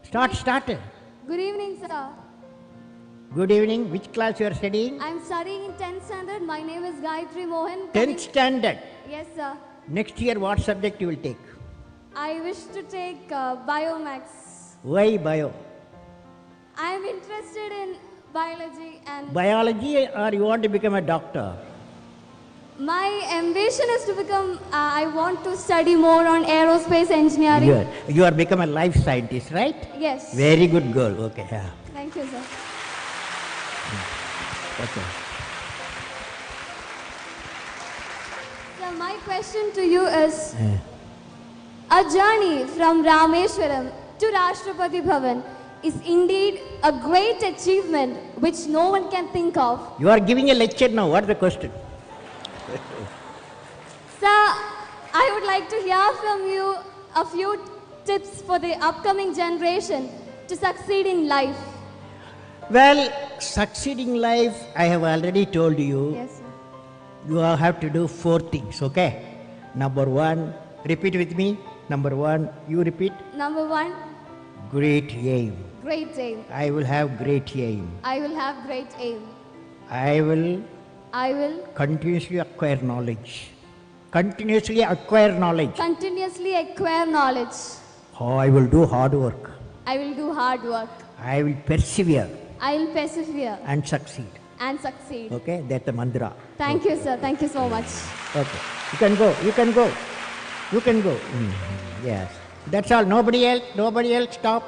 Start. Good evening, sir. Good evening. Which class you are studying? I'm studying in 10th standard. My name is Gayatri Mohan. 10th standard. Yes, sir. Next year, what subject you will take? I wish to take Biomax. Why bio? I am interested in biology and Biology, or you want to become a doctor? my ambition is to become, I want to study more on aerospace engineering. You are become a life scientist, right? Yes. Very good girl. Okay. Yeah. Thank you, sir. Okay. So my question to you is, a journey from Rameshwaram to Rashtrapati Bhavan is indeed a great achievement which no one can think of. You are giving a lecture now. What is the question? Sir, I would like to hear from you a few tips for the upcoming generation to succeed in life. Well, succeeding life, I have already told you. Yes, sir. You have to do 4 things, okay? Number 1, repeat with me. Number 1, you repeat. Number 1, Great aim. great aim. I will have great aim. I will have great aim. I will I will continuously acquire knowledge. Continuously acquire knowledge. continuously acquire knowledge. Oh, I will do hard work. I will do hard work. I will persevere I will persevere and succeed. and succeed. Okay, that's the mantra. Thank you, sir. Thank you so much. Okay, you can go. Yes, that's all. Nobody else. Stop.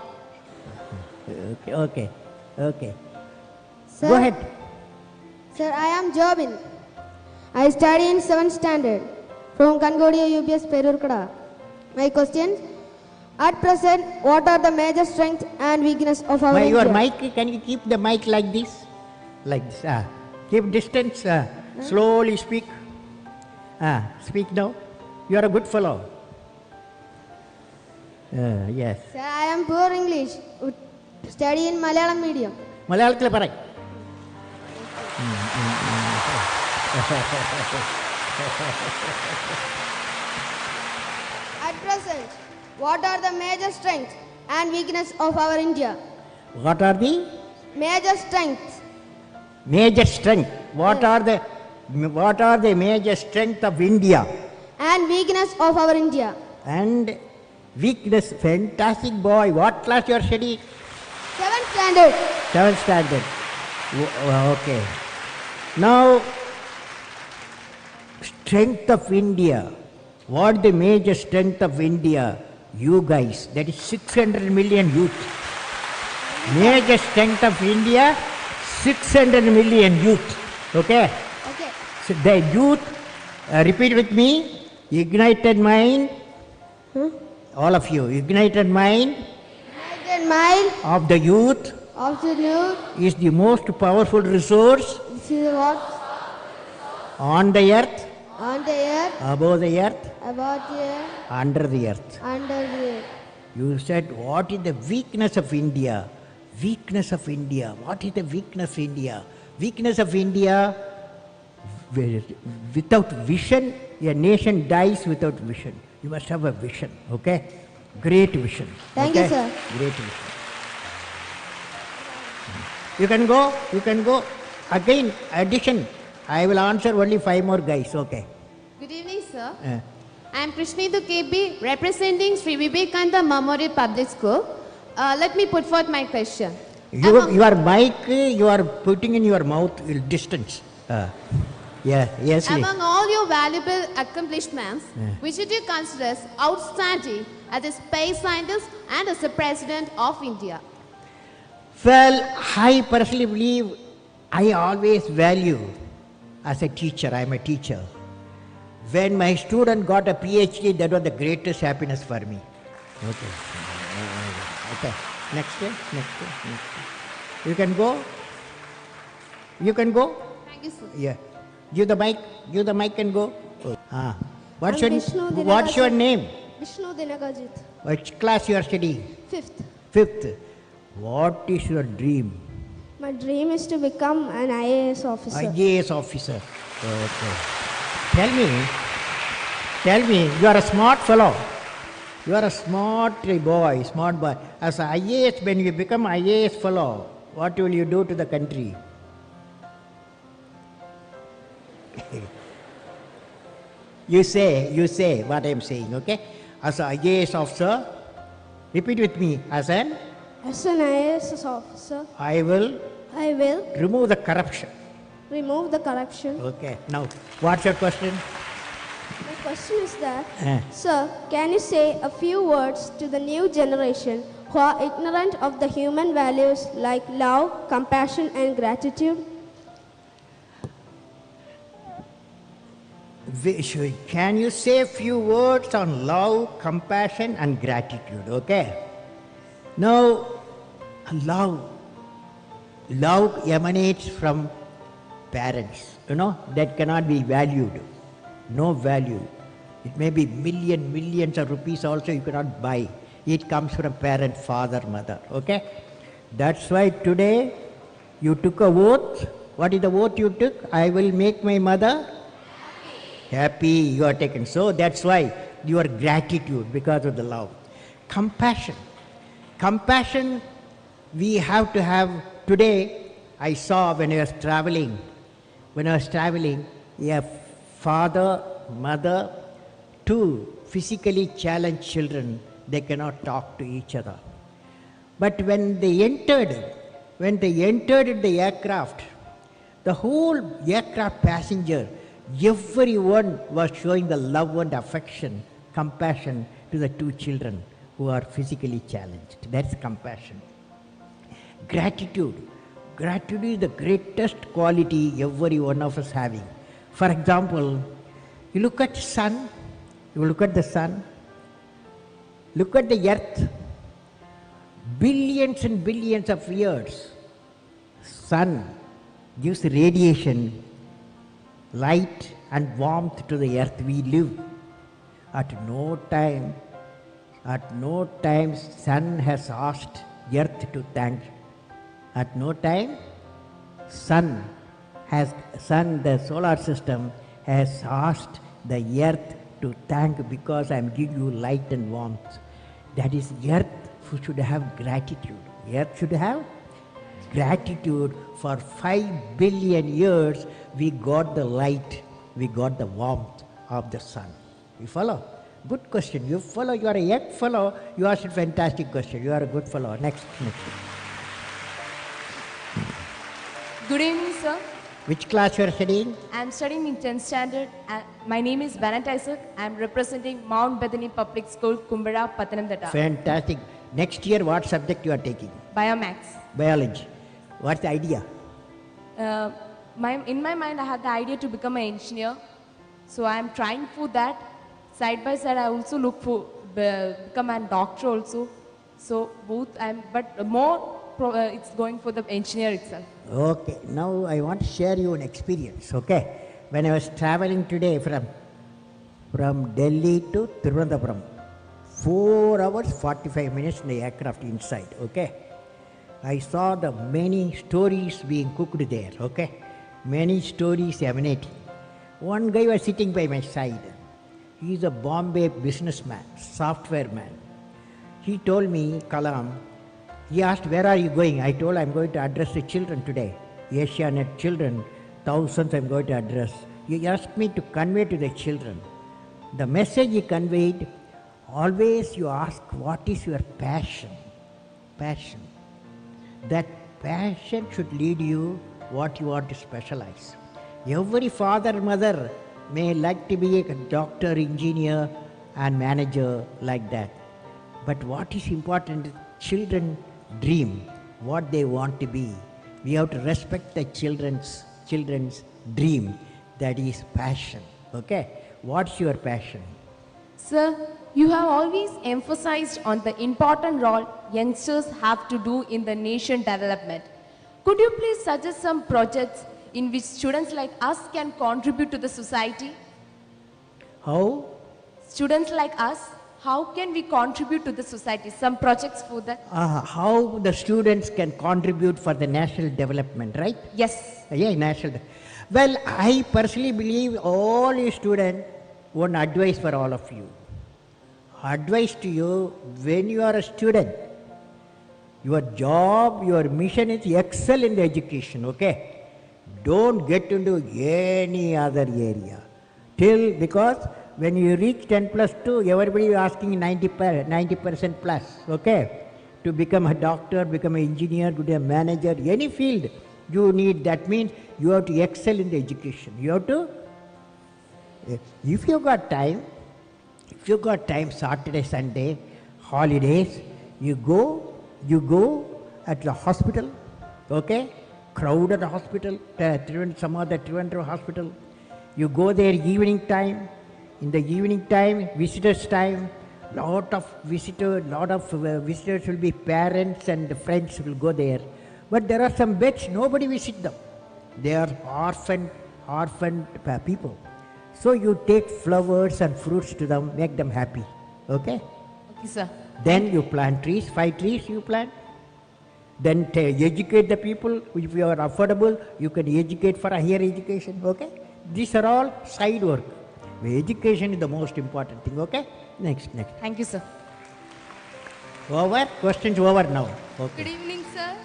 Okay. Sir, Go ahead. Sir, I am Jobin. I study in 7th standard from Kangodia UPS Perurkada. My question: at present, what are the major strengths and weaknesses of our Your India? mic, can you keep the mic like this? Like this. Keep distance. Slowly speak. Speak now. You are a good fellow. Yes. Sir, I am poor English. Study in Malayalam medium. മലയാളത്തിൽ പറ. At present, what are the major strengths and weaknesses of our India? What are the Major strengths major strength? What are the major strength of India and weakness of our India? and weakness? Fantastic boy. What class you are studying? 7th standard. 7th standard. Okay. Now, strength of India. What the major strength of India? You guys. That is 600 million youth. Major strength of India, 600 million youth. Okay? Okay. So the youth, repeat with me, ignited mind, all of you, ignited mind United mind of the youth of the youth. is the most powerful resource This is what on the earth, on the earth, above the earth, about the earth, under the earth. under the earth. You said, what is the weakness of India? Weakness of India. What is the weakness of India? Weakness of India, without vision, a nation dies without vision. You must have a vision, okay? Great vision. Thank you, okay? sir. Great vision. You can go. Again, addition. I will answer only 5 more guys, okay? Good evening, sir. Uh, I am Krishnidhu KB, representing Sri Vivekananda Memorial Public School. Let me put forth my question. your mic, you are putting in your mouth distance. Yes. Among all your valuable accomplishments, which do you consider as outstanding as a space scientist and as a president of India? Well, I personally believe I always value as a teacher. I am a teacher. When my student got a PhD, that was the greatest happiness for me. Okay. Next. You can go. Thank you, sir. Yeah. Give the mic and go. What's I'm your Vishnu What's your Dinagajit. name? Vishnu Dinagajit. Which class you are studying? 5th. 5th. What is your dream? My dream is to become an IAS officer. IAS officer. Okay. Tell me, you are a smart fellow. You are a smart boy, smart boy. As a IAS, when you become IAS fellow, what will you do to the country? You say what I am saying, okay? As an IAS officer, repeat with me. As an IAS officer, I will I will remove the corruption. remove the corruption. Okay. Now, what's your question? My question is that, Eh. sir, can you say a few words to the new generation who are ignorant of the human values like love, compassion, and gratitude? Can you say a few words on love, compassion, and gratitude? Okay. Now, love emanates from parents. That cannot be valued. No value. It may be millions of rupees also you cannot buy. It comes from parent, father, mother. Okay. That's why today you took a oath. What is the oath you took? I will make my mother happy. You are taken. So that's why your gratitude, because of the love. Compassion we have to have. Today I saw when I was traveling, a father, mother, two physically challenged children, they cannot talk to each other. But when they entered the aircraft, the whole aircraft passenger, everyone was showing the love and affection, compassion to the two children who are physically challenged. That's compassion. Gratitude is the greatest quality every one of us having. For example, you look at the sun, look at the earth, billions and billions of years. Sun gives radiation, light and warmth to the earth we live. At no time sun has asked earth to thank. At no time the solar system has asked the earth to thank because I am giving you light and warmth. That is, earth should have gratitude. Earth should have gratitude. For 5 billion years we got the light, we got the warmth of the sun. You follow? Good question. You follow. You are a young fellow. You asked a fantastic question. You are a good fellow. Next. Good evening, sir. Which class you are studying? I am studying in 10th standard. My name is Bennett Isaac. I am representing Mount Bethany Public School, Kumbara, Pathanamthitta. Fantastic. Next year, what subject you are taking? Biomax. Biology. What's the idea? In my mind, I had the idea to become an engineer. So I am trying for that. Side by side, I also look for become a doctor also. So both, but more it's going for the engineer itself. Okay. Now I want to share you an experience. Okay. When I was traveling today from Delhi to Thiruvananthapuram, 4 hours 45 minutes in the aircraft inside. Okay. I saw the many stories being cooked there. Okay. Many stories emanating. One guy was sitting by my side. He is a Bombay businessman, software man. He told me, Kalam, he asked, where are you going? I told, I'm going to address the children today. Asianet children, thousands I'm going to address. He asked me to convey to the children. The message he conveyed, always you ask, what is your passion? Passion. That passion should lead you what you want to specialize. Every father and mother may like to be a doctor, engineer and manager like that. But what is important is children dream what they want to be. We have to respect the children's dream. That is passion. Okay? What's your passion? Sir, you have always emphasized on the important role youngsters have to do in the nation development. Could you please suggest some projects in which students like us can contribute to the society? How? Students like us, how can we contribute to the society? Some projects for that? How the students can contribute for the national development, right? Yes. Yeah, national. Well, I personally believe all you students, one advice for all of you. advice to you, when you are a student, your job, your mission is excel in the education, okay? Don't get into any other area. Because when you reach 10 plus 2, everybody is asking 90% plus, okay? To become a doctor, become an engineer, to be a manager, any field you need. That means you have to excel in the education. You have to, if you got time, Saturday, Sunday, holidays, you go at the hospital, okay? Crowded hospital, some other Trivandrum hospital. You go there evening time. In the evening time, visitors time, lot of visitors will be parents and friends will go there. But there are some beds, nobody visit them. They are orphaned people. So you take flowers and fruits to them, make them happy. Okay? Okay, sir. Then you plant trees, 5 trees you plant. Then educate the people. If you are affordable, you can educate for a higher education. Okay? These are all side work. Education is the most important thing. Okay? Next. Thank you, sir. Over? Questions over now. Okay. Good evening, sir.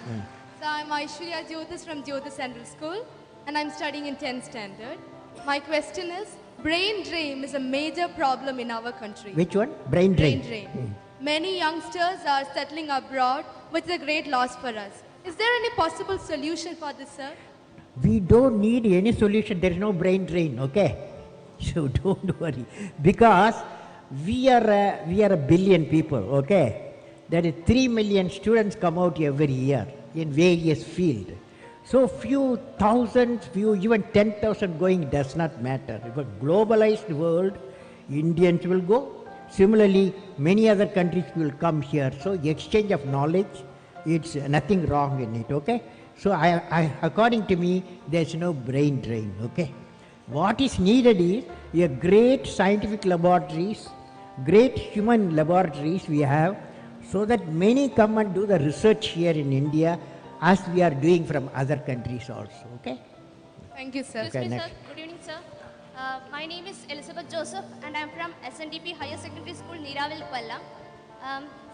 So I'm Aishwarya Jyotis from Jyotis Central School, and I'm studying in 10th standard. My question is, brain drain is a major problem in our country. Which one? Brain drain. Brain drain. Many youngsters are settling abroad, which is a great loss for us. Is there any possible solution for this, sir? We don't need any solution. There is no brain drain. Okay? So don't worry. Because we are a billion people. Okay? There is 3 million students come out every year in various fields. So few thousands, even 10,000 going does not matter. If a globalized world, Indians will go. Similarly, many other countries will come here. So exchange of knowledge, it's nothing wrong in it. Okay? So according to me, there's no brain drain. Okay? What is needed is a great scientific laboratories, great human laboratories we have, so that many come and do the research here in India, as we are doing from other countries also. Okay? Thank you, sir. Okay, next. Good evening, sir. My name is Elizabeth Joseph, and I am from SNDP Higher Secondary School, Neeravil, Kollam.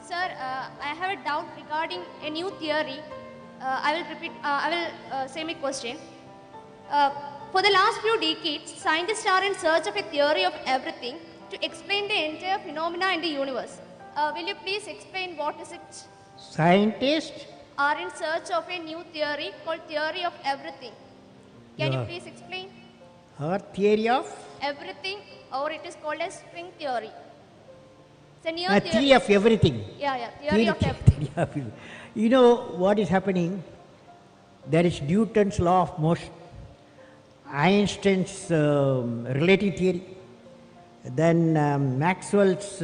Sir, I have a doubt regarding a new theory. I will say my question. For the last few decades, scientists are in search of a theory of everything to explain the entire phenomena in the universe. Will you please explain what is it? Scientists Are in search of a new theory called theory of everything. Can you Yeah. please explain? or theory of Everything, or it is called as string theory. It's a new theory of everything. Yeah, theory of everything. Theory of everything. You know what is happening? There is Newton's law of motion, Einstein's relative theory, then Maxwell's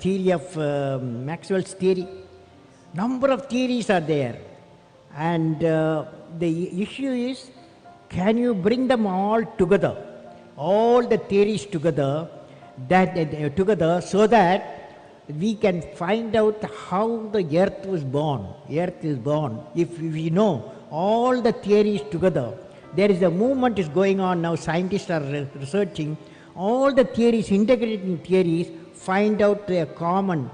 theory of Maxwell's theory. Number of theories are there, and the issue is, can you bring them all together, all the theories together, so that we can find out how the earth was born. Earth is born. If we know all the theories together, there is a movement is going on now. Scientists are researching all the theories, integrating theories, find out a common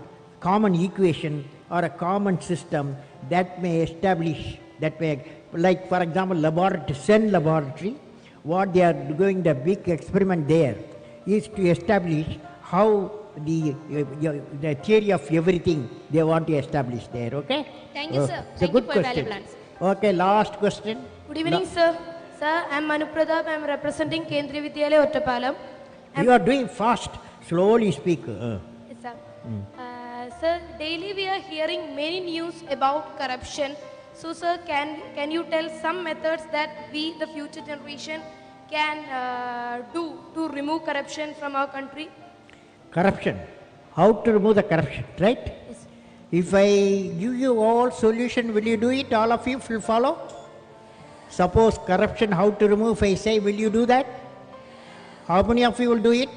equation or a common system that may establish, like for example, CERN laboratory, what they are doing, the big experiment there is to establish how the theory of everything they want to establish there. Okay? Thank you, sir. It's a Thank you good for your question. valuable answer. Okay, last question. Good evening, sir. Sir, I am Manu Pradap. I am representing Kendriya Vidyalaya, Ottapalam. You are doing fast. Slowly speak. Yes, sir. Sir, daily we are hearing many news about corruption. So, sir, can you tell some methods that we, the future generation, can do to remove corruption from our country? Corruption. How to remove the corruption, right? Yes. If I give you all solution, will you do it? All of you will follow? Suppose corruption, how to remove, if I say, will you do that? How many of you will do it?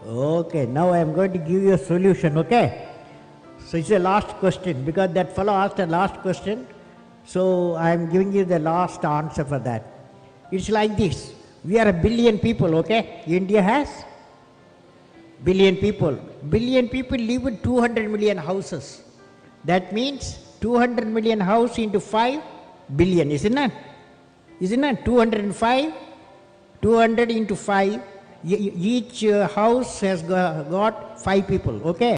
Okay, now I am going to give you a solution, okay? So it's a last question, because that fellow asked a last question, so I am giving you the last answer for that. It's like this. We are a billion people, okay? India has billion people. Billion people live in 200 million houses. That means 200 million house into 5 billion, isn't it? Isn't it? 205, 200 into 5. Each house has got 5 people, okay?